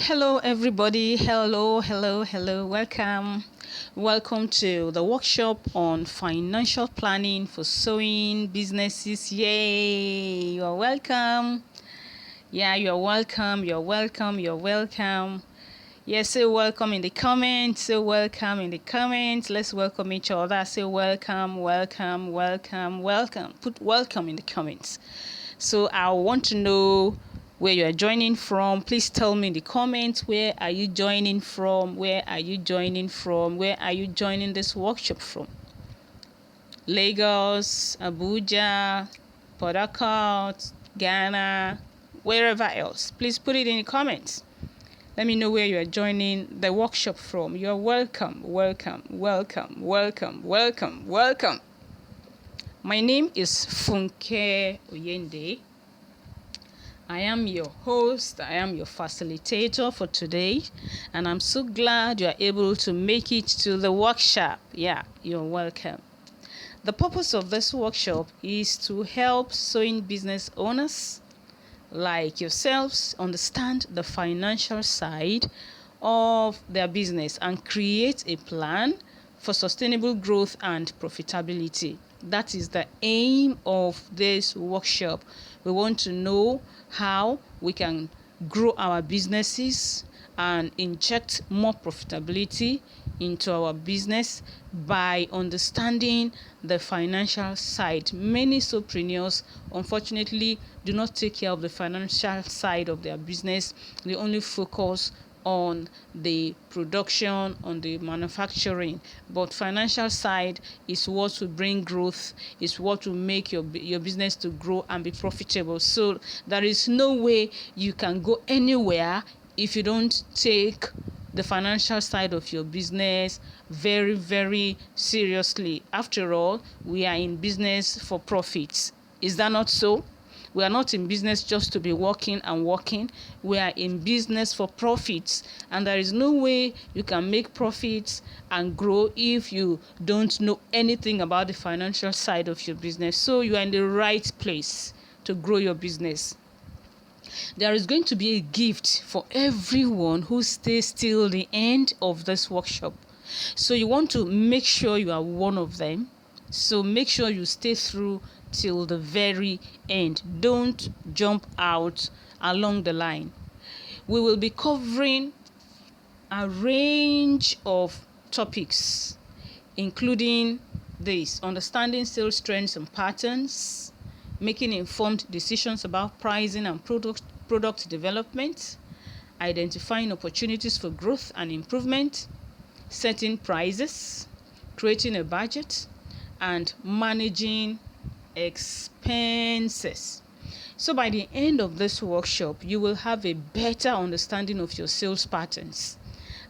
Hello, everybody. Hello. Welcome to the workshop on financial planning for sewing businesses. Yay! You're welcome. Yeah, you're welcome. Yes, say welcome in the comments. Let's welcome each other. Say welcome. Put welcome in the comments. So I want to know where you are joining from. Please tell me in the comments, where are you joining from? Where are you joining this workshop from? Lagos, Abuja, Port Harcourt, Ghana, wherever else. Please put it in the comments. Let me know where you are joining the workshop from. You're welcome. My name is Funke Oyende. I am your host, I am your facilitator for today, and I'm so glad you are able to make it to the workshop. Yeah, you're welcome. The purpose of this workshop is to help sewing business owners like yourselves understand the financial side of their business and create a plan for sustainable growth and profitability. That is the aim of this workshop. We want to know how we can grow our businesses and inject more profitability into our business by understanding the financial side. Many solopreneurs, unfortunately, do not take care of the financial side of their business. They only focus on the production, on the manufacturing, but financial side is what will bring growth, is what will make your business to grow and be profitable. So there is no way you can go anywhere if you don't take the financial side of your business very, very seriously. After all, we are in business for profits. Is that not so? We are not in business just to be working. We are in business for profits. And there is no way you can make profits and grow if you don't know anything about the financial side of your business. So you are in the right place to grow your business. There is going to be a gift for everyone who stays till the end of this workshop. So you want to make sure you are one of them. So make sure you stay through till the very end. Don't jump out along the line. We will be covering a range of topics, including this: understanding sales trends and patterns, making informed decisions about pricing and product development, identifying opportunities for growth and improvement, setting prices, creating a budget, and managing expenses. So by the end of this workshop, you will have a better understanding of your sales patterns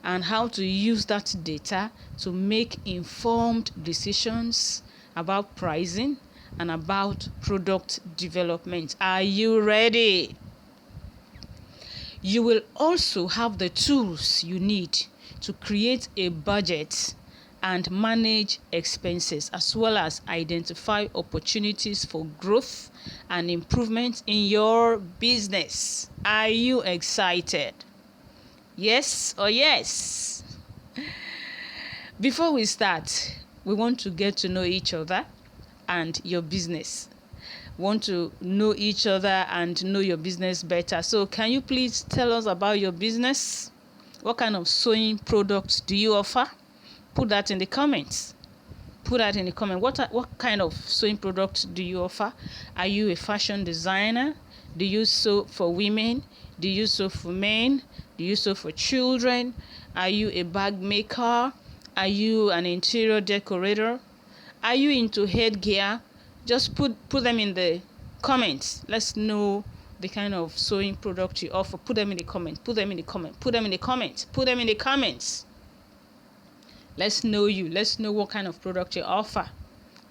and how to use that data to make informed decisions about pricing and about product development. Are you ready? You will also have the tools you need to create a budget and manage expenses, as well as identify opportunities for growth and improvement in your business. Are you excited? Yes or yes? Before we start, we want to get to know each other and your business. Want to know each other and know your business better. So can you please tell us about your business? What kind of sewing products do you offer? Put that in the comments. What kind of sewing products do you offer? Are you a fashion designer? Do you sew for women? Do you sew for men? Do you sew for children? Are you a bag maker? Are you an interior decorator? Are you into headgear? Just put them in the comments. Let's know the kind of sewing product you offer. Put them in the comments. Let's know you. Let's know what kind of product you offer.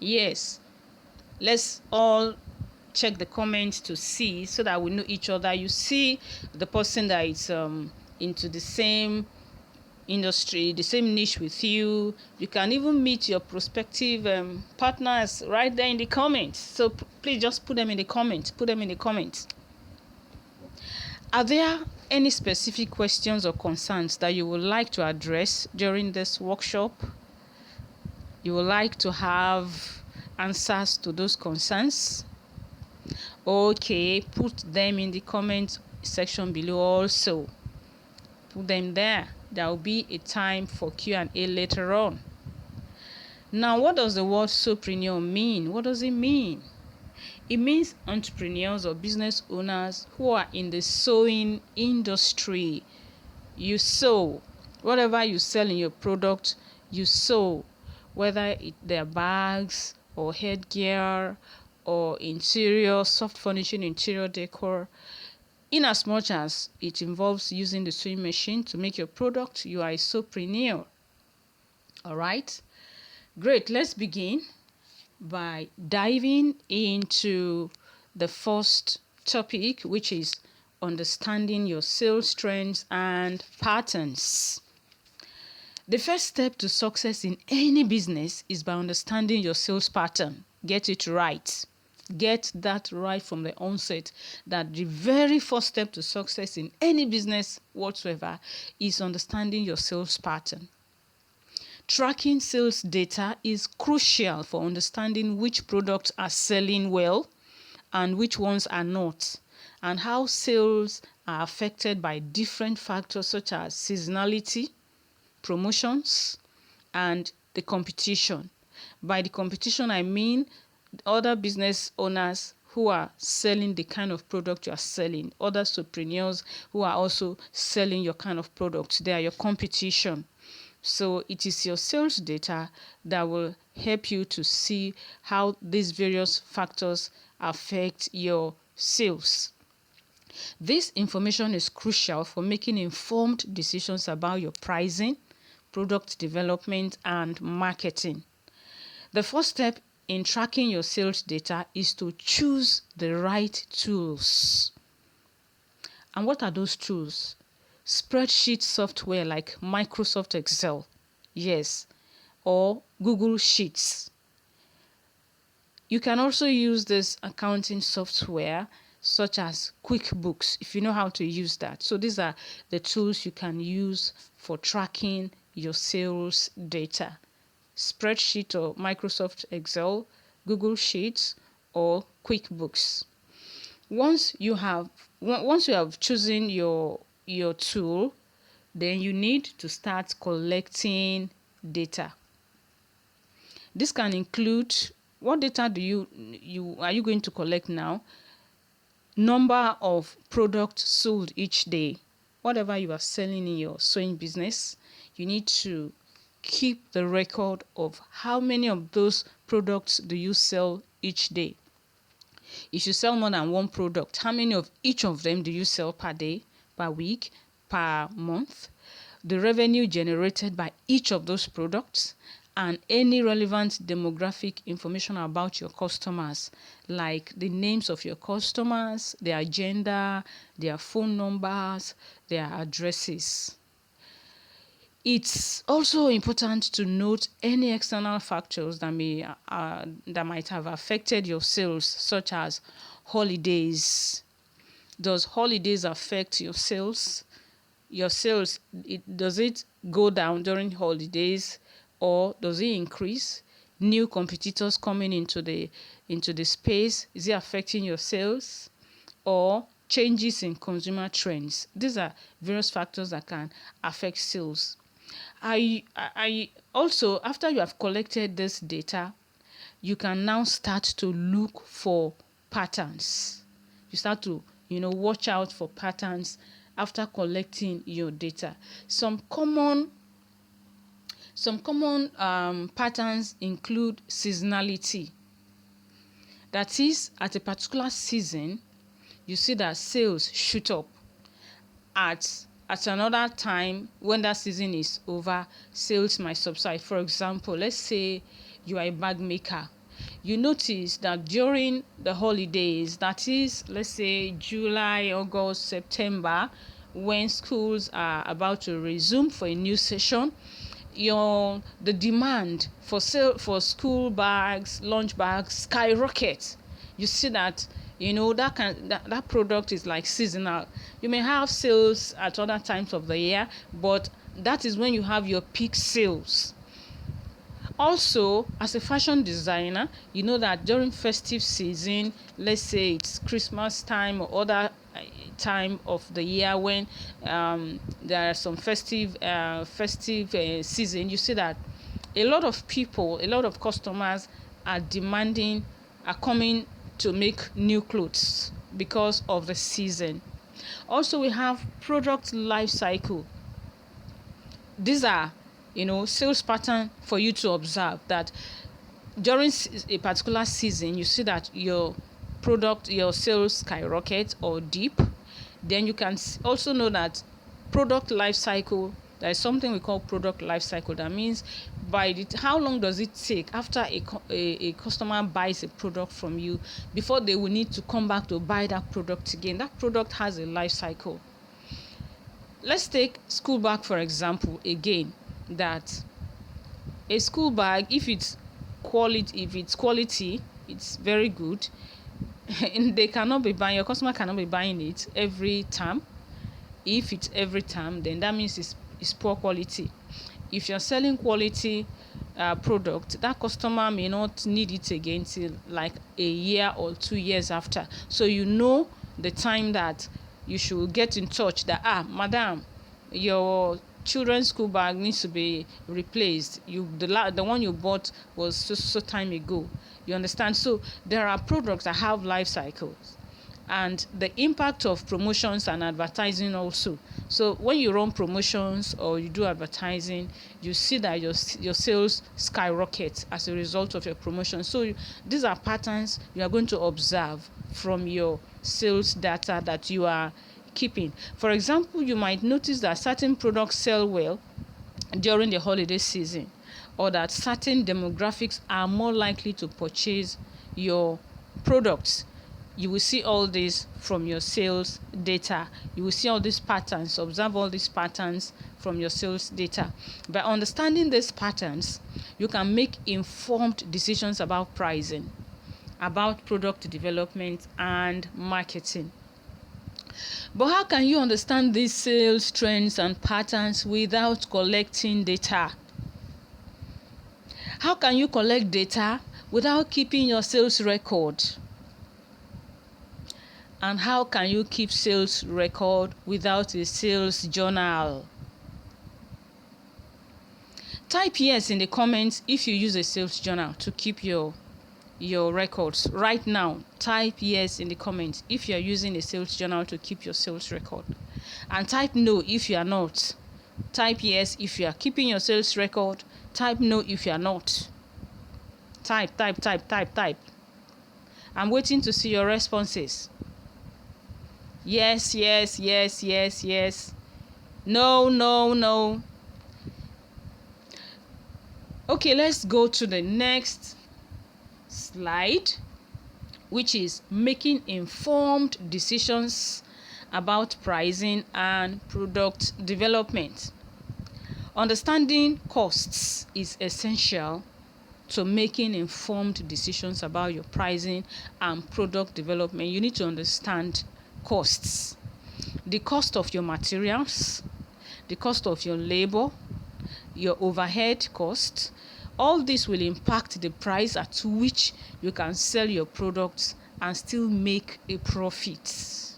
Yes. Let's all check the comments to see, so that we know each other. You see the person that is into the same industry, the same niche with you. You can even meet your prospective partners right there in the comments. So please just put them in the comments. Are there any specific questions or concerns that you would like to address during this workshop? You would like to have answers to those concerns? Okay, put them in the comment section below also. Put them there. There will be a time for Q&A later on. Now, what does the word solopreneur mean? What does it mean? It means entrepreneurs or business owners who are in the sewing industry. You sew. Whatever you sell in your product, you sew. Whether they're bags or headgear or interior, soft furnishing, interior decor. In as much as it involves using the sewing machine to make your product, you are a solopreneur. All right? Great. Let's begin by diving into the first topic, which is understanding your sales trends and patterns. The first step to success in any business is by understanding your sales pattern. Get it right. Get that right from the onset, that the very first step to success in any business whatsoever is understanding your sales pattern. Tracking sales data is crucial for understanding which products are selling well and which ones are not, and how sales are affected by different factors such as seasonality, promotions, and the competition. By the competition, I mean other business owners who are selling the kind of product you are selling, other solopreneurs who are also selling your kind of product. They are your competition. So it is your sales data that will help you to see how these various factors affect your sales. This information is crucial for making informed decisions about your pricing, product development, and marketing. The first step in tracking your sales data is to choose the right tools. And what are those tools? Spreadsheet software like Microsoft Excel, yes, or Google Sheets. You can also use this accounting software such as QuickBooks if you know how to use that. So these are the tools you can use for tracking your sales data. Spreadsheet or Microsoft Excel, Google Sheets, or QuickBooks. Once you have chosen your tool, then you need to start collecting data. This can include, what data are you going to collect now? Number of products sold each day. Whatever you are selling in your sewing business, you need to keep the record of how many of those products do you sell each day. If you sell more than one product, how many of each of them do you sell per day, per week, per month? The revenue generated by each of those products, and any relevant demographic information about your customers, like the names of your customers, their gender, their phone numbers, their addresses. It's also important to note any external factors that might have affected your sales, such as holidays. Does holidays affect your sales? Your sales, does it go down during holidays, or does it increase? New competitors coming into the space, is it affecting your sales? Or changes in consumer trends? These are various factors that can affect sales. I also, after you have collected this data, you can now start to look for patterns. You start to, watch out for patterns after collecting your data. Some common patterns include seasonality. That is, at a particular season, you see that sales shoot up. At another time, when that season is over, sales might subside. For example, let's say you are a bag maker. You notice that during the holidays, that is, let's say July, August, September, when schools are about to resume for a new session, the demand for school bags, lunch bags skyrockets. You see that that product is like seasonal. You may have sales at other times of the year, but that is when you have your peak sales. Also, as a fashion designer, you know that during festive season, let's say it's Christmas time or other time of the year when there are some festive season, you see that a lot of people, a lot of customers are coming to make new clothes because of the season. Also, we have product life cycle. These are, sales pattern for you to observe that during a particular season, you see that your sales skyrocket or dip. Then you can also know that product life cycle, there is something we call product life cycle. That means how long does it take after a customer buys a product from you before they will need to come back to buy that product again. That product has a life cycle. Let's take school bag for example again. That a school bag, if it's quality, it's very good. And your customer cannot be buying it every time. If it's every time, then that means it's poor quality. If you're selling quality product, that customer may not need it again till like a year or 2 years after. So the time that you should get in touch that madam, your children's school bag needs to be replaced. The one you bought was so time ago. You understand? So there are products that have life cycles, and the impact of promotions and advertising also. So when you run promotions or you do advertising, you see that your sales skyrocket as a result of your promotion. So these are patterns you are going to observe from your sales data that you are keeping. For example, you might notice that certain products sell well during the holiday season, or that certain demographics are more likely to purchase your products. You will see all this from your sales data. You will see all these patterns, observe all these patterns from your sales data. By understanding these patterns, you can make informed decisions about pricing, about product development and marketing. But how can you understand these sales trends and patterns without collecting data? How can you collect data without keeping your sales record? And how can you keep sales record without a sales journal? Type yes in the comments if you use a sales journal to keep your records. Right now, type yes in the comments if you are using a sales journal to keep your sales record. And type no if you are not. Type yes if you are keeping your sales record. Type no if you are not. Type. I'm waiting to see your responses. Yes. No. Okay, let's go to the next slide, which is making informed decisions about pricing and product development. Understanding costs is essential to making informed decisions about your pricing and product development. You need to understand costs. The cost of your materials, the cost of your labor, your overhead cost. All this will impact the price at which you can sell your products and still make a profit.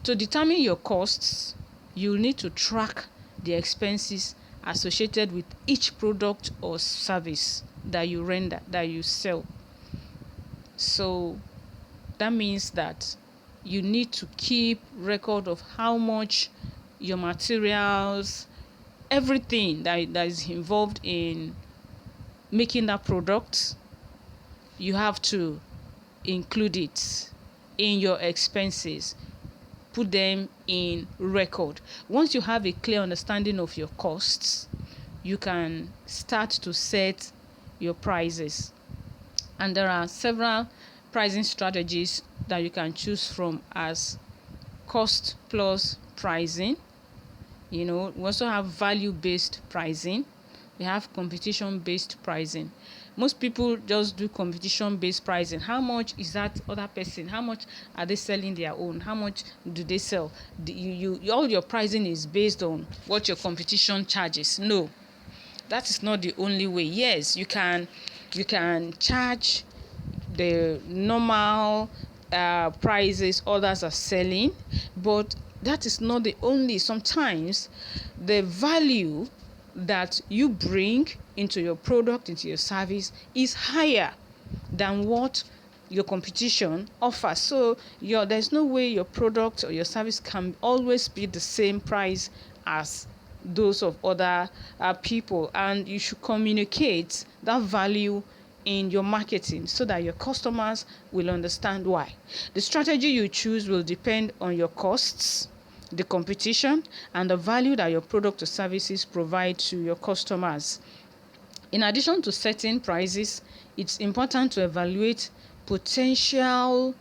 To determine your costs, you need to track the expenses associated with each product or service that you render, that you sell. So that means that you need to keep record of how much your materials, everything that is involved in making that product, you have to include it in your expenses. Put them in record. Once you have a clear understanding of your costs, you can start to set your prices. And there are several pricing strategies that you can choose from, as cost plus pricing. We also have value-based pricing. We have competition-based pricing. Most people just do competition based pricing. How much is that other person? How much are they selling their own? How much do they sell? All your pricing is based on what your competition charges. No, that is not the only way. Yes, you can charge the normal prices others are selling, but that is not the only. Sometimes the value that you bring into your product, into your service, is higher than what your competition offers. So there's no way your product or your service can always be the same price as those of other people, and you should communicate that value in your marketing so that your customers will understand why. The strategy you choose will depend on your costs, the competition, and the value that your product or services provide to your customers. In addition to setting prices, it's important to evaluate potential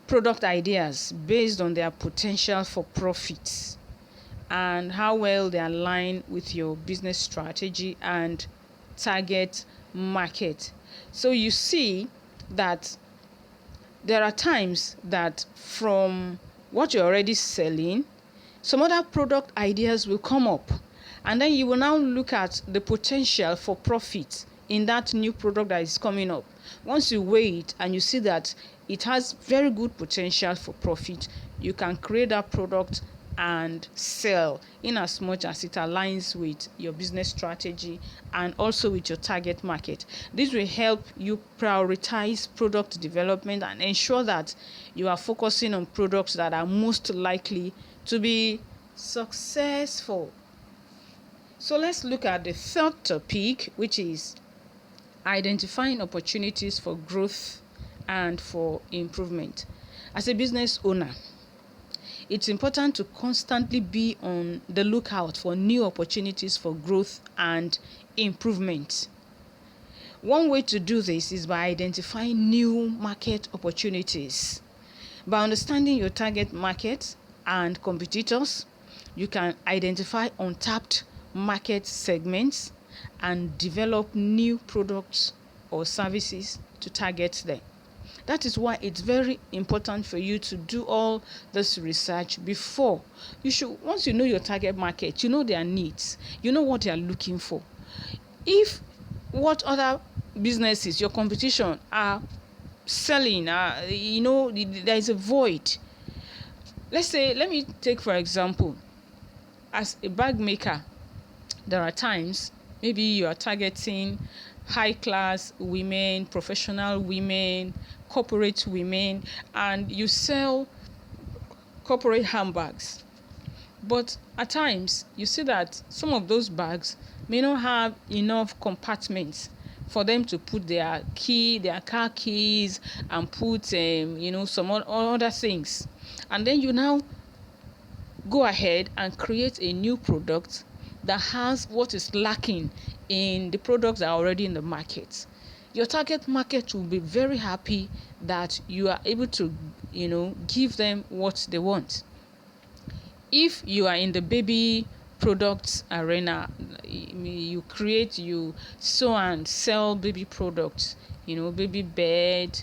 product ideas based on their potential for profit and how well they align with your business strategy and target market. So you see that there are times that from what you're already selling, some other product ideas will come up, and then you will now look at the potential for profit in that new product that is coming up. Once you weigh it and you see that it has very good potential for profit, you can create that product and sell in as much as it aligns with your business strategy and also with your target market. This will help you prioritize product development and ensure that you are focusing on products that are most likely to be successful. So let's look at the third topic, which is identifying opportunities for growth and for improvement. As a business owner, it's important to constantly be on the lookout for new opportunities for growth and improvement. One way to do this is by identifying new market opportunities. By understanding your target market and competitors, you can identify untapped market segments and develop new products or services to target them. That is why it's very important for you to do all this research before. Once you know your target market, you know their needs, you know what they are looking for. If what other businesses, your competition, are selling, there is a void. Let me take for example, as a bag maker, there are times maybe you are targeting high class women, professional women, corporate women, and you sell corporate handbags. But at times you see that some of those bags may not have enough compartments for them to put their car keys, and put some other things. And then you now go ahead and create a new product that has what is lacking in the products that are already in the market. Your target market will be very happy that you are able to give them what they want. If you are in the baby products arena, you sew and sell baby products, baby bed,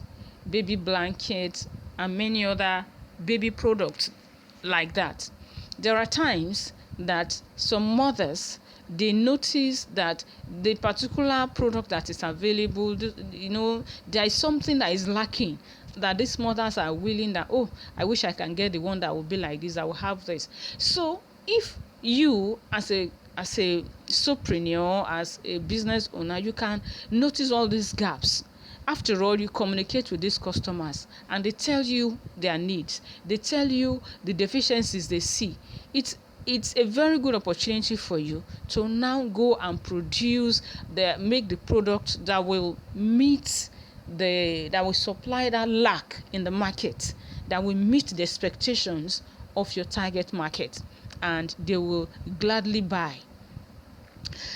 baby blanket, and many other baby products like that. There are times that some mothers, they notice that the particular product that is available, there is something that is lacking, that these mothers are willing that, oh, I wish I can get the one that will be like this, I will have this. So if you as a solopreneur, as a business owner, you can notice all these gaps. After all, you communicate with these customers and they tell you their needs, they tell you the deficiencies they see. It's a very good opportunity for you to now go and make the product that will that will supply that lack in the market, that will meet the expectations of your target market, and they will gladly buy.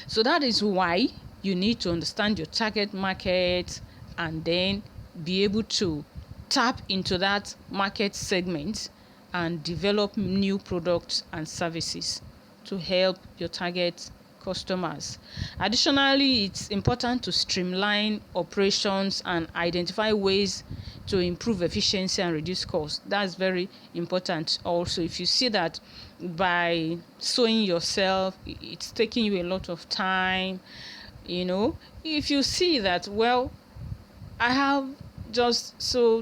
So that is why you need to understand your target market and then be able to tap into that market segment and develop new products and services to help your target customers. Additionally, it's important to streamline operations and identify ways to improve efficiency and reduce costs. That's very important also. If you see that by sewing yourself, it's taking you a lot of time, if you see that, well, I have just so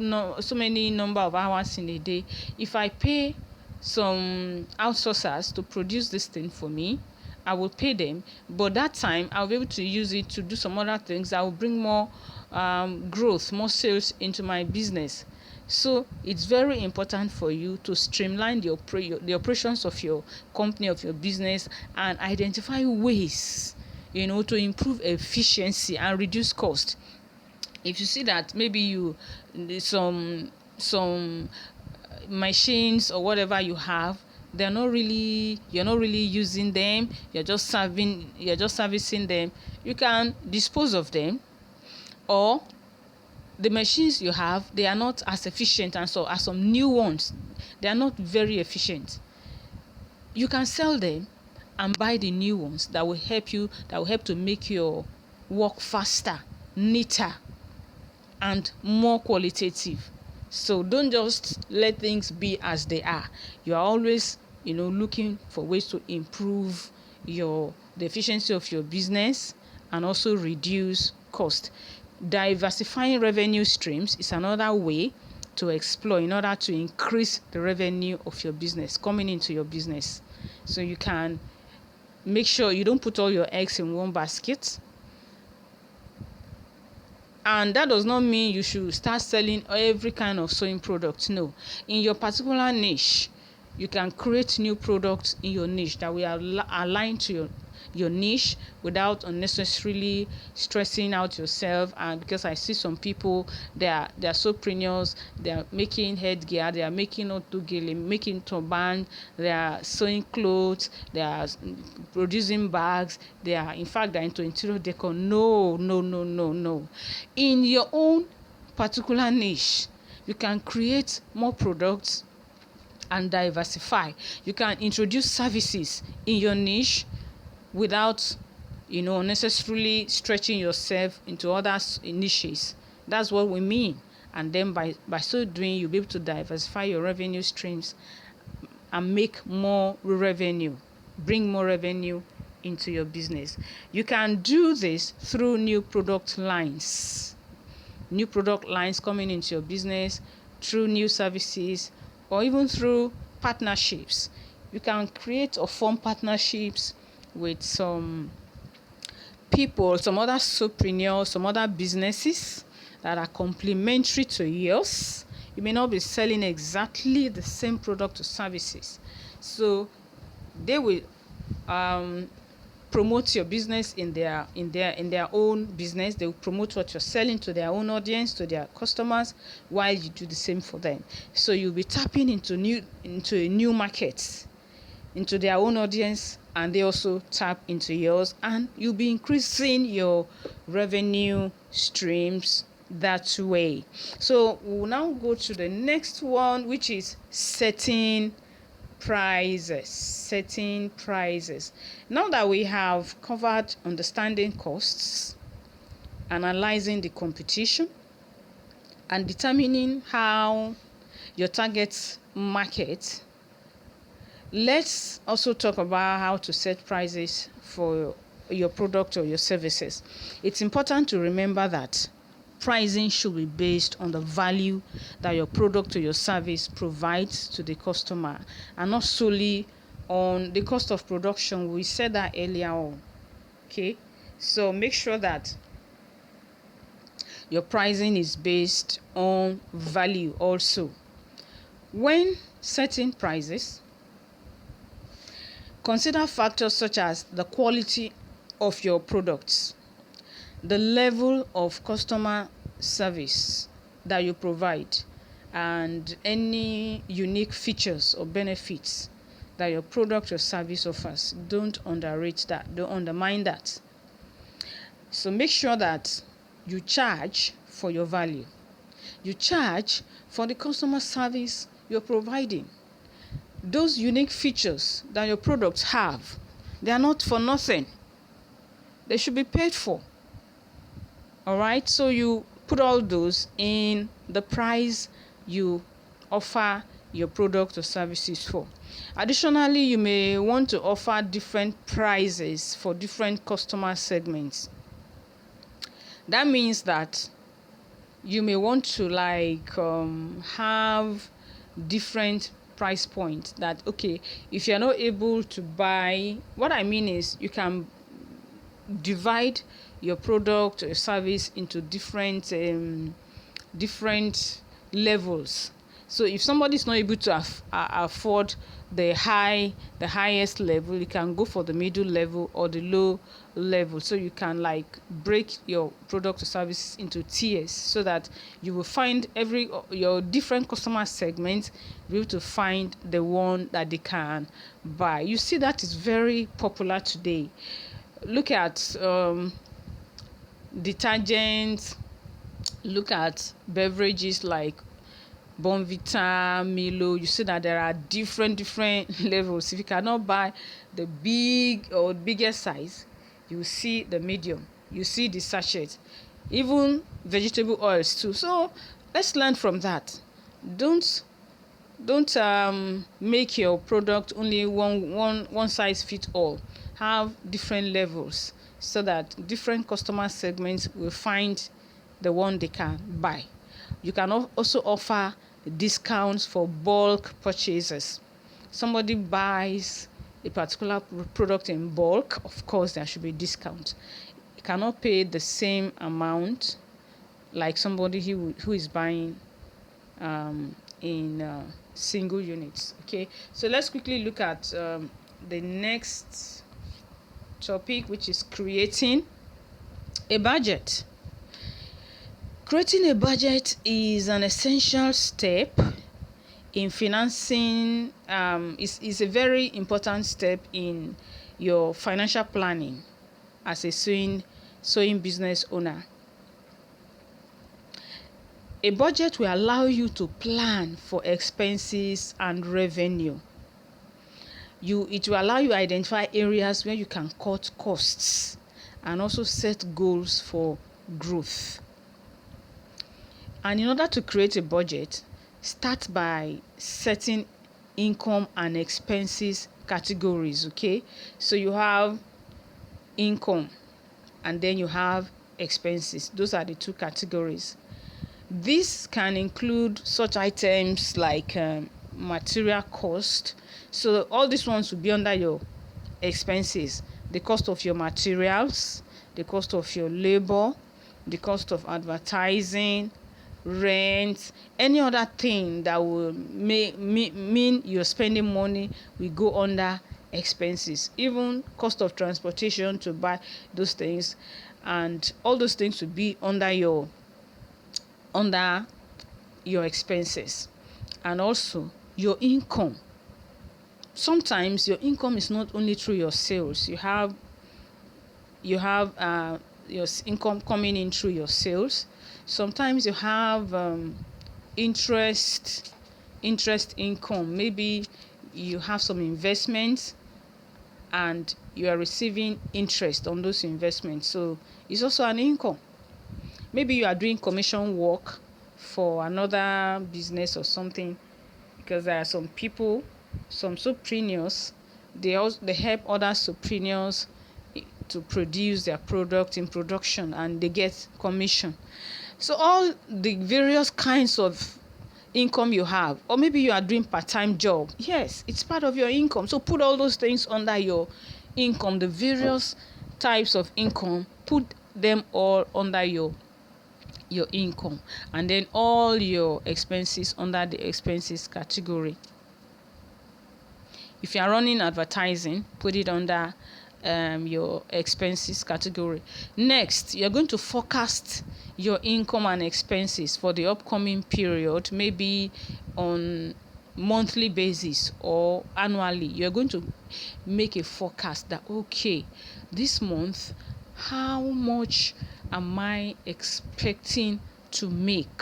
many number of hours in a day. If I pay some outsourcers to produce this thing for me, I will pay them, but that time I'll be able to use it to do some other things that will bring more growth, more sales into my business. So it's very important for you to streamline the operations of your company, of your business, and identify ways, to improve efficiency and reduce cost. If you see that maybe you some machines or whatever you have, you're not really using them, you're just servicing them, you can dispose of them. Or the machines you have, they are not as efficient, and so as some new ones, they are not very efficient. You can sell them and buy the new ones that will help to make your work faster, neater, and more qualitative. So don't just let things be as they are. You are always looking for ways to improve the efficiency of your business and also reduce cost. Diversifying revenue streams is another way to explore in order to increase the revenue of your business coming into your business. So you can make sure you don't put all your eggs in one basket. And that does not mean you should start selling every kind of sewing product. No. In your particular niche, you can create new products in your niche that will align to your niche without unnecessarily stressing out yourself. And because I see some people, they are sewpreneurs, they are making headgear, they are making otogele, making turban, they are sewing clothes, they are producing bags, they are into interior decor. No. In your own particular niche, you can create more products and diversify. You can introduce services in your niche without unnecessarily stretching yourself into other niches. That's what we mean. And then by so doing, you'll be able to diversify your revenue streams and make more revenue, bring more revenue into your business. You can do this through new product lines coming into your business, through new services, or even through partnerships. You can create or form partnerships with some people, some other sewpreneurs, some other businesses that are complementary to yours. You may not be selling exactly the same product or services, so they will promote your business in their own business. They will promote what you're selling to their own audience, to their customers, while you do the same for them. So you'll be tapping into a new market, into their own audience, and they also tap into yours, and you'll be increasing your revenue streams that way. So we'll now go to the next one, which is setting prices. Now that we have covered understanding costs, analyzing the competition, and determining how your target market, let's also talk about how to set prices for your product or your services. It's important to remember that pricing should be based on the value that your product or your service provides to the customer, and not solely on the cost of production. We said that earlier on. Okay, so make sure that your pricing is based on value also. When setting prices, consider factors such as the quality of your products, the level of customer service that you provide, and any unique features or benefits that your product or service offers. Don't underrate that. Don't undermine that. So make sure that you charge for your value. You charge for the customer service you're providing. Those unique features that your products have, they are not for nothing. they should be paid for. All right, so you put all those in the price you offer your product or services for. Additionally, you may want to offer different prices for different customer segments. That means that you may want to have different price point. That, okay, if you're not able to buy, what I mean is you can divide your product or service into different levels. So if somebody is not able to afford the highest level, you can go for the middle level or the low level. So you can break your product or service into tiers, so that you will find your different customer segments, be able to find the one that they can buy. You see, that is very popular today. Look at detergents, look at beverages like Bonvita, Milo. You see that there are different levels. If you cannot buy the big or biggest size, you see the medium, you see the sachet, even vegetable oils too. So let's learn from that. Don't make your product only one size fit all. Have different levels, so that different customer segments will find the one they can buy. You can also offer discounts for bulk purchases. Somebody buys a particular product in bulk, of course there should be discount. You cannot pay the same amount like somebody who is buying in single units. Okay, so let's quickly look at the next topic, which is creating a budget. Creating a budget is an essential step in financing. Is a very important step in your financial planning as a sewing business owner. A budget will allow you to plan for expenses and revenue. It will allow you to identify areas where you can cut costs and also set goals for growth. And in order to create a budget, start by setting income and expenses categories. Okay, so you have income and then you have expenses. Those are the two categories. This can include such items like material cost. So all these ones will be under your expenses. The cost of your materials, the cost of your labor, the cost of advertising, rent, any other thing that will mean you're spending money will go under expenses. Even cost of transportation to buy those things, and all those things will be under your expenses. And also your income. Sometimes your income is not only through your sales. You have your income coming in through your sales. Sometimes you have interest income. Maybe you have some investments and you are receiving interest on those investments, so it's also an income. Maybe you are doing commission work for another business or something, because there are some people, some solopreneurs, they help other solopreneurs to produce their product in production, and they get commission. So all the various kinds of income you have, or maybe you are doing part-time job, yes, it's part of your income. So put all those things under your income. The various types of income, put them all under your income, and then all your expenses under the expenses category. If you are running advertising, put it under your expenses category. Next, you're going to forecast your income and expenses for the upcoming period, maybe on monthly basis or annually. You're going to make a forecast that, okay, this month, how much am I expecting to make?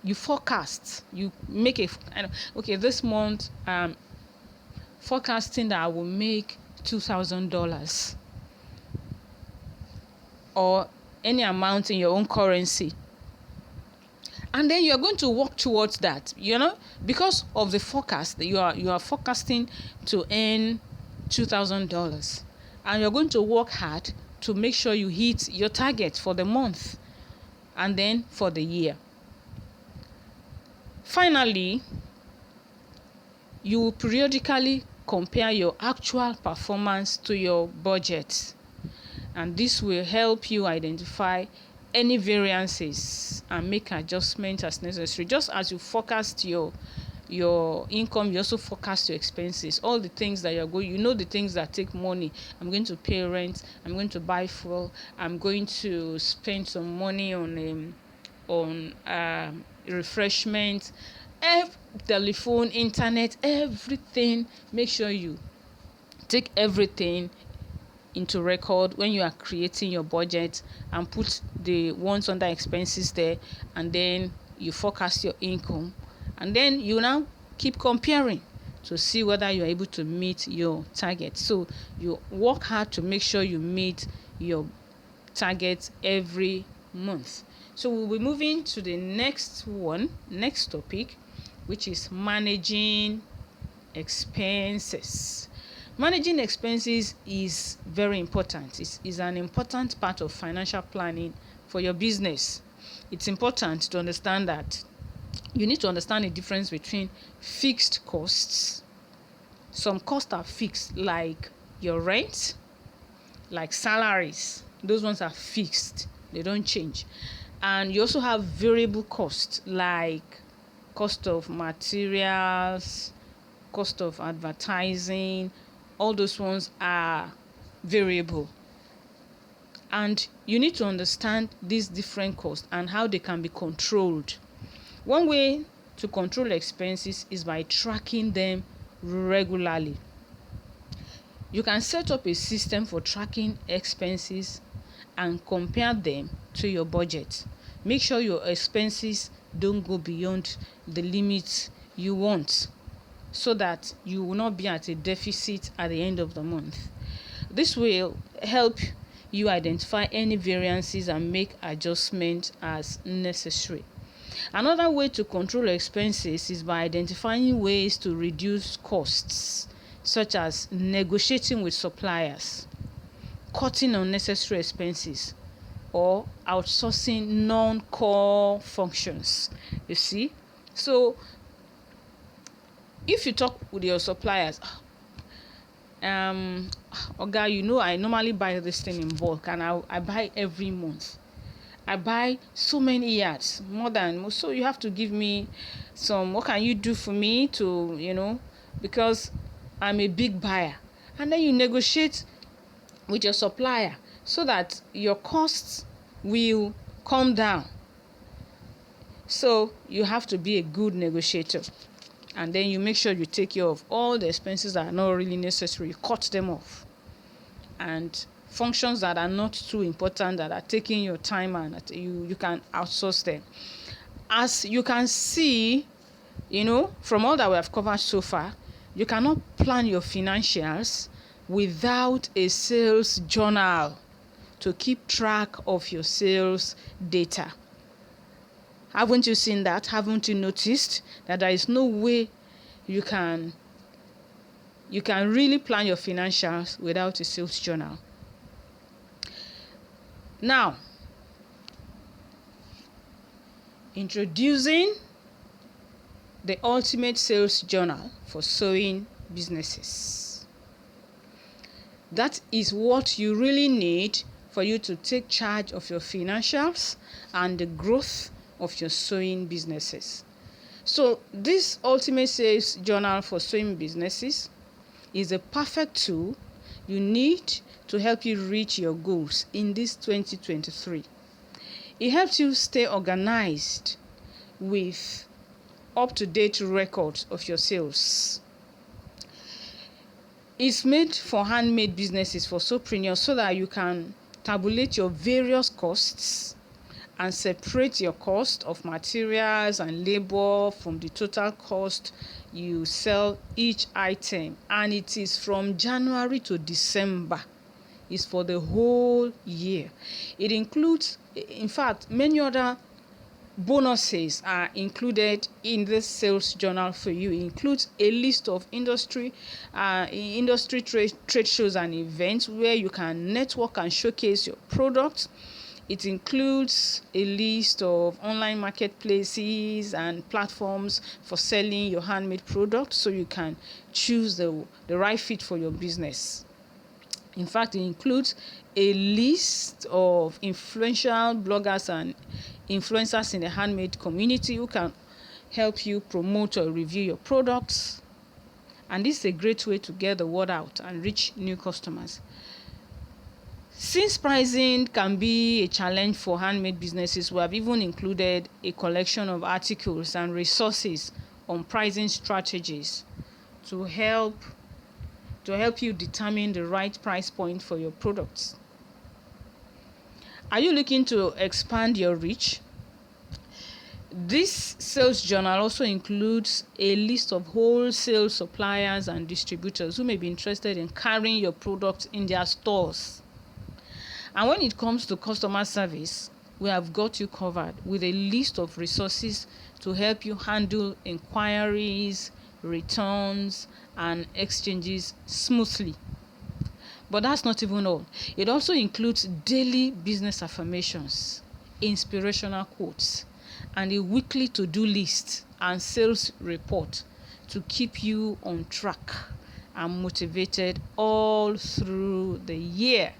You forecast, you make okay, this month forecasting that I will make $2,000. or any amount in your own currency. And then you're going to work towards that, because of the forecast. You are forecasting to earn $2,000, and you're going to work hard to make sure you hit your target for the month and then for the year. Finally, you will periodically compare your actual performance to your budget, and this will help you identify any variances and make adjustments as necessary. Just as you forecast your income, you also forecast your expenses. All the things that you're going, the things that take money. I'm going to pay rent, I'm going to buy fuel, I'm going to spend some money on refreshment, telephone, internet, everything. Make sure you take everything into record when you are creating your budget, and put the ones under expenses there, and then you forecast your income, and then you now keep comparing to see whether you are able to meet your target. So you work hard to make sure you meet your target every month. So we'll be moving to the next topic, which is managing expenses. Managing expenses is very important. It's an important part of financial planning for your business. It's important to understand that you need to understand the difference between fixed costs. Some costs are fixed, like your rent, like salaries. Those ones are fixed. They don't change. And you also have variable costs, like cost of materials, cost of advertising. All those ones are variable, and you need to understand these different costs and how they can be controlled. One way to control expenses is by tracking them regularly. You can set up a system for tracking expenses and compare them to your budget. Make sure your expenses don't go beyond the limits you want, so that you will not be at a deficit at the end of the month. This will help you identify any variances and make adjustments as necessary. Another way to control expenses is by identifying ways to reduce costs, such as negotiating with suppliers, cutting unnecessary expenses, or outsourcing non-core functions. You see? So if you talk with your suppliers, Oga, I normally buy this thing in bulk, and I buy every month. I buy so many yards, so you have to give me some. What can you do for me to, because I'm a big buyer? And then you negotiate with your supplier so that your costs will come down. So you have to be a good negotiator. And then you make sure you take care of all the expenses that are not really necessary. You cut them off. And functions that are not too important, that are taking your time, and you can outsource them. As you can see, from all that we have covered so far, you cannot plan your financials without a sales journal to keep track of your sales data. Haven't you seen that? Haven't you noticed that there is no way you can really plan your financials without a sales journal? Now, introducing the ultimate sales journal for sewing businesses. That is what you really need for you to take charge of your financials and the growth of your sewing businesses. So this ultimate sales journal for sewing businesses is a perfect tool you need to help you reach your goals in this 2023. It helps you stay organized with up-to-date records of your sales. It's made for handmade businesses, for solopreneurs, so that you can tabulate your various costs and separate your cost of materials and labor from the total cost you sell each item. And it is from January to December. is for the whole year. It includes, in fact, many other bonuses are included in this sales journal for you. It includes a list of industry trade shows and events where you can network and showcase your products. It includes a list of online marketplaces and platforms for selling your handmade products, so you can choose the right fit for your business. In fact, it includes a list of influential bloggers and influencers in the handmade community who can help you promote or review your products. And this is a great way to get the word out and reach new customers. Since pricing can be a challenge for handmade businesses, we have even included a collection of articles and resources on pricing strategies to help you determine the right price point for your products. Are you looking to expand your reach? This sales journal also includes a list of wholesale suppliers and distributors who may be interested in carrying your products in their stores. And when it comes to customer service, we have got you covered with a list of resources to help you handle inquiries, returns, and exchanges smoothly. But that's not even all. It also includes daily business affirmations, inspirational quotes, and a weekly to-do list and sales report to keep you on track and motivated all through the year.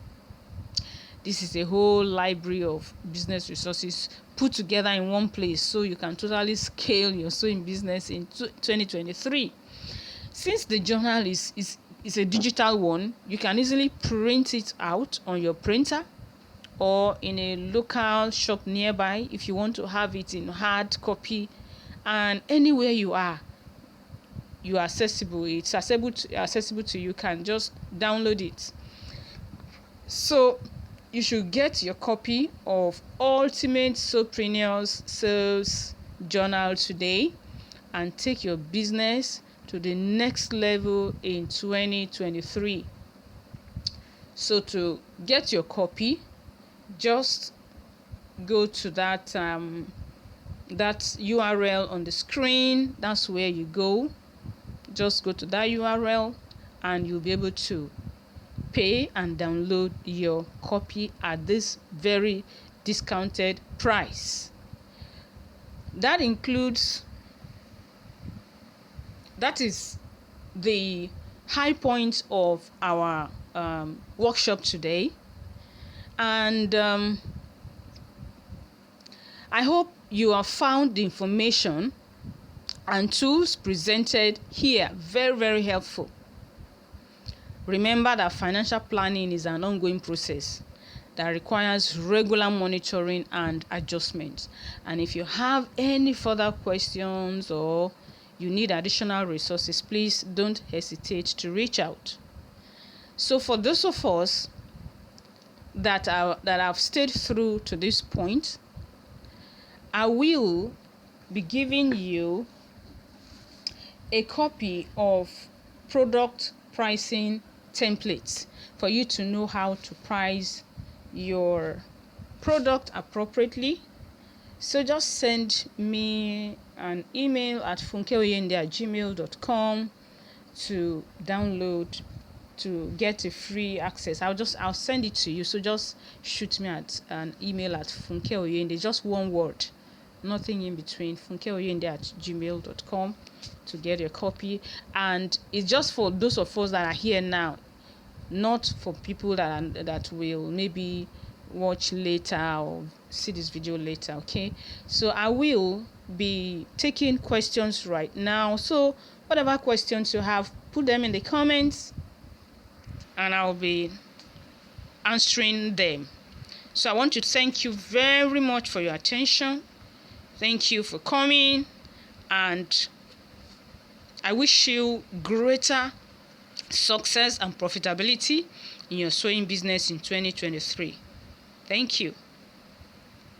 This is a whole library of business resources put together in one place, so you can totally scale your sewing business in 2023. Since the journal is a digital one, you can easily print it out on your printer or in a local shop nearby if you want to have it in hard copy. And anywhere you are, it's accessible to you. Can just download it. So you should get your copy of Ultimate Sewpreneurs Sales Journal today and take your business to the next level in 2023. So to get your copy, just go to that URL on the screen. That's where you go. Just go to that URL and you'll be able to pay and download your copy at this very discounted price. That is the high point of our workshop today, and I hope you have found the information and tools presented here very, very helpful. Remember that financial planning is an ongoing process that requires regular monitoring and adjustments. And if you have any further questions or you need additional resources, please don't hesitate to reach out. So for those of us that have stayed through to this point, I will be giving you a copy of product pricing templates for you to know how to price your product appropriately. So just send me an email at funkeoyende@gmail.com to download, to get a free access. I'll send it to you. So just shoot me at an email at funkeoyende, just one word, nothing in between, funkeoyende@gmail.com to get your copy. And it's just for those of us that are here now, not for people that will maybe watch later or see this video later. Okay, so I will be taking questions right now. So whatever questions you have, put them in the comments and I'll be answering them. So I want to thank you very much for your attention. Thank you for coming, and I wish you greater success and profitability in your sewing business in 2023. Thank you.